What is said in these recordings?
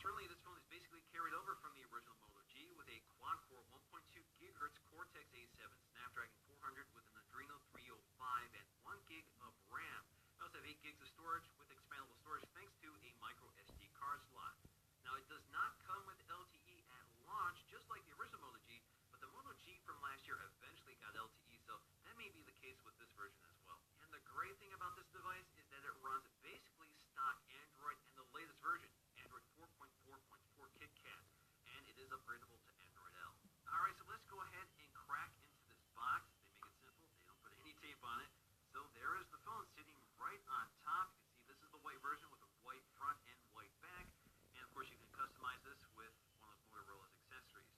certainly this phone is basically carried over from the original Moto G with a quad-core 1.2 gigahertz Cortex A7 Snapdragon 400 with an Adreno 305 and 1 gig of RAM. We also have 8 gigs of storage with expandable storage thanks to a micro SD card slot. Now it does not come with LTE at launch, just like the original Moto G, but the Moto G from last year eventually got LTE, so that may be the case with this version as well. And the great thing about this device is that it runs basically stock Android and the latest version, Android 4.4.4 KitKat, and it is upgradable to Android L. Alright, so let's go ahead and crack into this box. They make it simple, they don't put any tape on it. So there is the phone sitting right on top. You can see this is the white version with a white front and white back. And of course you can customize this with one of Motorola's accessories.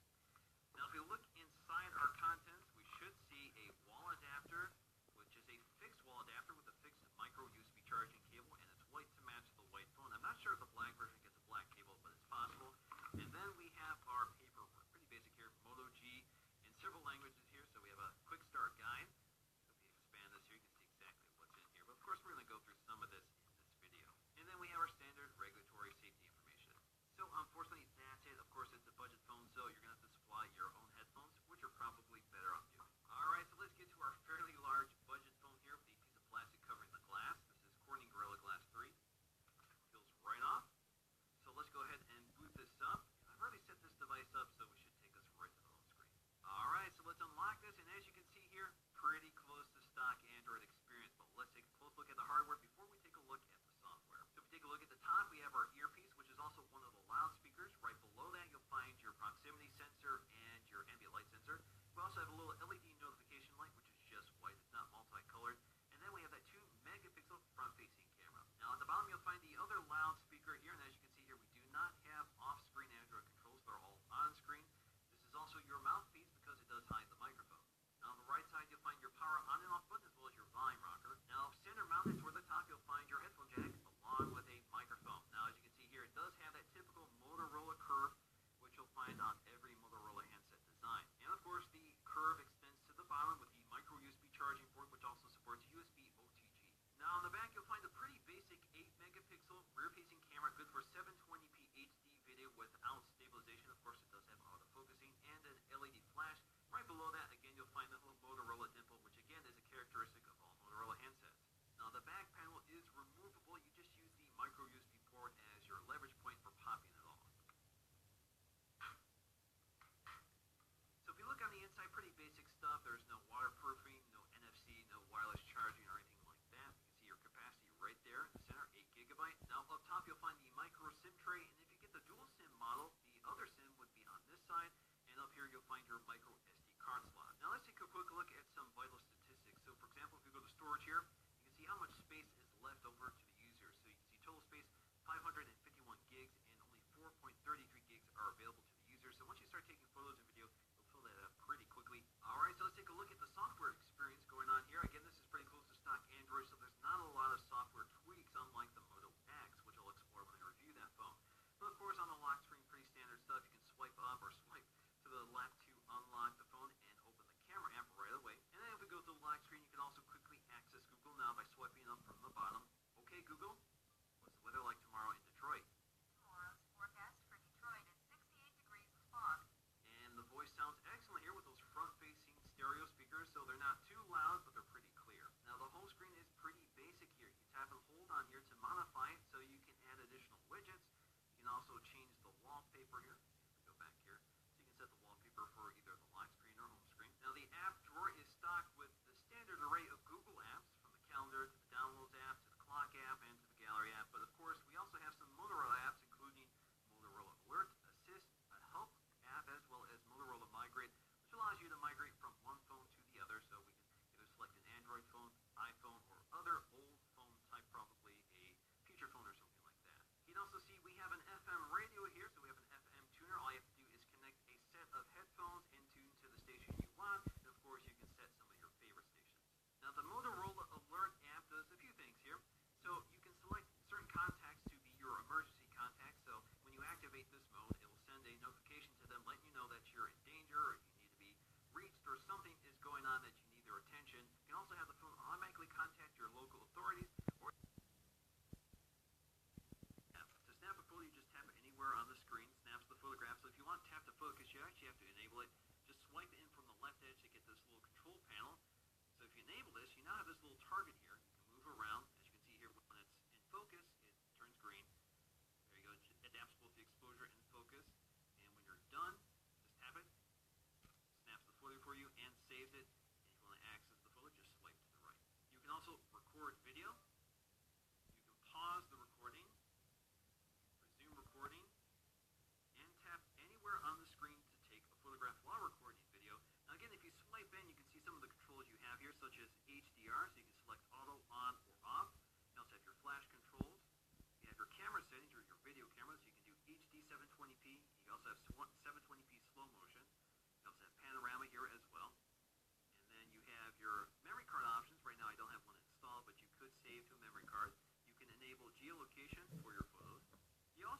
Now if we look inside our contents, we should see a wall adapter, which is a fixed wall adapter with a fixed micro USB charging cable, and it's white to match the white phone. I'm not sure if the black version gets a black cable, but it's possible. And then we have our paperwork, pretty basic here, Moto G in several languages here. So we have a quick start guide. So if we expand this here, you can see exactly what's in here. But of course we're going to go through some of this in this video. And then we have our standard regulatory safety information. So unfortunately that's it. Of course it's a budget phone, so you're going to have to supply your own headphones, which are probably better off doing. Alright, so let's get to our fairly large budget phone here with a piece of plastic covering the glass. This is Corning Gorilla Glass 3. Peels right off. So let's go ahead and boot this up. I've already set this device up, so we should take us right to the home screen. Alright, so let's unlock this, and as you can see here, pretty close to stock Android experience. But let's take a close look at the hardware before we take a look at the software. So if we take a look at the top, we have our earpiece, which is also one of the loudspeakers. Right below that, you'll find your proximity sensor and your ambient light sensor. We also have a little LED notification light, which is just white. It's not multicolored. And then we have that 2 megapixel front-facing camera. Now at the bottom, you'll find the other loudspeaker here. And as you can see here, we do not have off-screen Android controls. They're all on-screen. This is also your mouthpiece because it does hide the microphone. Now on the right side, you'll find your power on and off button as well as your volume rocker. Now center mounted toward the top, you'll find your headphone jack along with a microphone. Now as you can see here, it does have that typical Motorola curve, which you'll find on every Motorola handset design. And of course, the curve extends to the bottom with the micro USB charging port, which also supports USB OTG. Now on the back, you'll find a pretty basic 8 megapixel rear-facing camera, good for 720p HD video without stabilization. Of course, it does have autofocusing and an LED flash. Right below that, again, you'll find the little Motorola dimple, which again is a characteristic of all Motorola handsets. Now the back panel is removable. You just use the micro USB port as your leverage point for popping it off. So if you look on the inside, pretty basic stuff. There's no waterproofing, no NFC, no wireless charging or anything like that. You can see your capacity right there in the center, 8 gigabyte. Now up top, you'll find the micro SIM tray, and if you get the dual SIM model, the other SIM would be on this side, and up here you'll find your micro SD card slot. Now let's take a quick look at some vital statistics. So for example, if we go to storage here, you can see how much space is left over to the user. So you can see total space 551 gigs, and only 4.33 gigs are available to the user. So once you start taking photos and video, you'll fill that up pretty quickly. Alright, so let's take a look at the software experience going on here. Again, this is pretty close to stock Android, so there's not a lot of software tweaks, unlike the Moto X, which I'll explore when I review that phone. But of course, on the lock screen, pretty standard stuff. You can swipe up or swipe to the left to unlock the phone and open the camera app right away. And then if we go to the lock screen, you can also quickly access Google now by swiping up from the bottom. Okay, Google, what's the weather like tomorrow in Detroit? Tomorrow's forecast for Detroit is 68 degrees with fog. And the voice sounds excellent here with those front-facing stereo speakers, so they're not too loud, but they're pretty clear. Now the home screen is pretty basic here. You tap and hold on here to modify it so you can add additional widgets. You can also change the wallpaper here. If we go back here, so you can set the wallpaper for either the lock screen or home screen. Now the app drawer is stocked with the standard array of Google apps, from the calendar to the downloads app to the clock app and to the gallery app. But of course, we also have some Motorola apps, including Motorola Alert, Assist, a Help app, as well as Motorola Migrate, which allows you to migrate from one phone to the other. So we can either select an Android phone, iPhone, or other old phone type, probably a feature phone or something like that. You can also see we have an FM radio here, so we have an FM tuner. All you have to do is connect a set of headphones and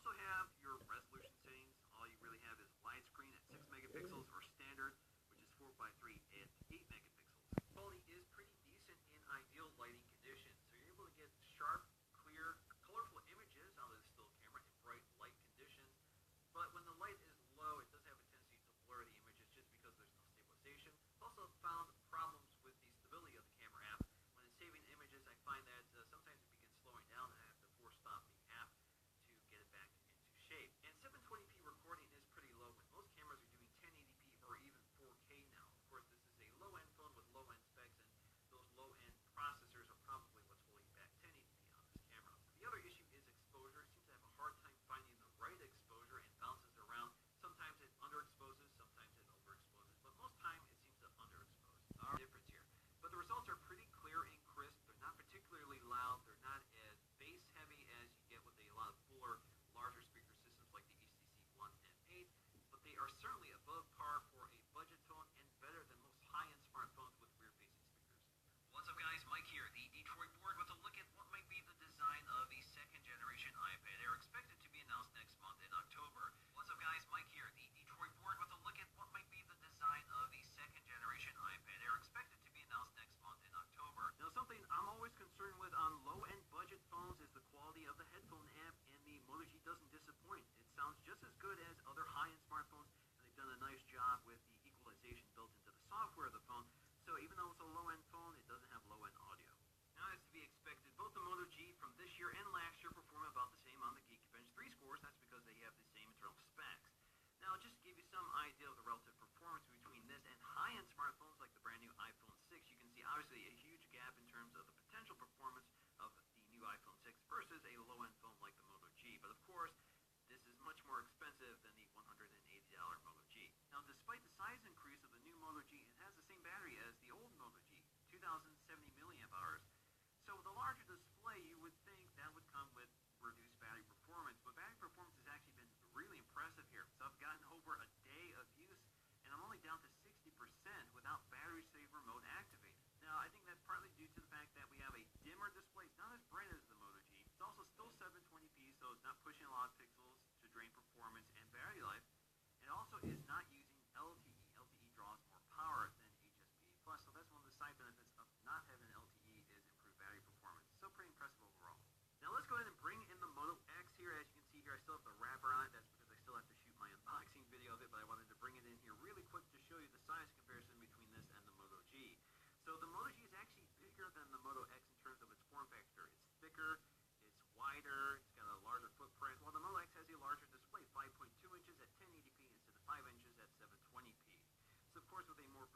also have your resolution settings. All you really have is widescreen at 6 megapixels or standard, which is 4 by 3 at 8 megapixels. Quality is pretty decent in ideal lighting conditions, so you're able to get sharp, clear, colorful images out of the still camera in bright light conditions. But when the light is low, it does have a tendency to blur the images just because there's no stabilization. I've also found problems with the stability of the camera app. When it's saving images, I find that sometimes it begins slowing down and I have to force stop the app to get it back into shape. And 720p recording is pretty low when most cameras are doing 1080p or even 4K now. Of course, this is a low-end phone with low-end specs, and those low-end processors are probably what's holding back 1080p on this camera. The other issue is exposure. It seems to have a hard time finding the right exposure and bounces around. Sometimes it underexposes, sometimes it overexposes, but most time it seems to underexpose. Our difference here. But the results are pretty clear and crisp. They're not particularly loud. They're not as bass heavy as you get with a lot of fuller, larger speaker systems like the HTC One M8, but they are certainly above par for a budget phone and better than most high-end smartphones with rear-facing speakers. What's up, guys? Mike here, the Detroit board, with a look at what might be the design of the second-generation iPad Air, expected to be announced next month in October. What's up, guys? Mike here, the Detroit board, with a look at what might be the design of the second-generation iPad Air, expected to be announced next month in October. Now, something I'm always concerned with on low-end budget phones is the quality of the headphone amp, and the Moto G doesn't disappoint. It sounds just as good as other high-end smartphones, and they've done a nice job with the equalization built into the software of the phone. So even though it's a low-end phone, it doesn't have low-end audio. Now, as to be expected, both the Moto G from this year and last year perform about the same on the Geekbench 3 scores. That's because they have the same internal specs. Now, just to give you some idea of the relative performance between this and high-end smartphones like the brand new iPhone 6, you can see obviously a huge gap in terms of the potential performance of the new iPhone 6 versus a low-end phone like the Moto G. But of course, this is much more expensive than the $180 Moto G. Now, despite the size increase of the new Moto G, it has the same battery as the old Moto G, 2070 milliamp hours. So with a larger display, you would think that would come with reduced battery performance, but battery performance has actually been really impressive here. So I've gotten over a day of use, and I'm only down to 60% without battery saver mode activated. Now, I think that's partly due to the fact that we have a dimmer display. It's not as bright as the Moto G. It's also still 720p, so it's not pushing a lot of pixels to drain performance and battery life. It also is not using LTE. LTE draws more power than HSP+, so that's one of the side benefits of not having LTE is improved battery performance. So pretty impressive overall. Now let's go ahead and bring in the Moto X here. As you can see here, I still have the wrapper on it. That's because I still have to shoot my unboxing video of it, but I wanted to bring it in here really quick to show you the size comparison between this and the Moto G. So the Moto G is actually bigger than the Moto X in terms of its form factor. It's thicker, it's wider, it's got a larger footprint, while the Moto X has a larger display, 5.2 inches at 1080p instead of 5 inches at 720p. So of course, with a more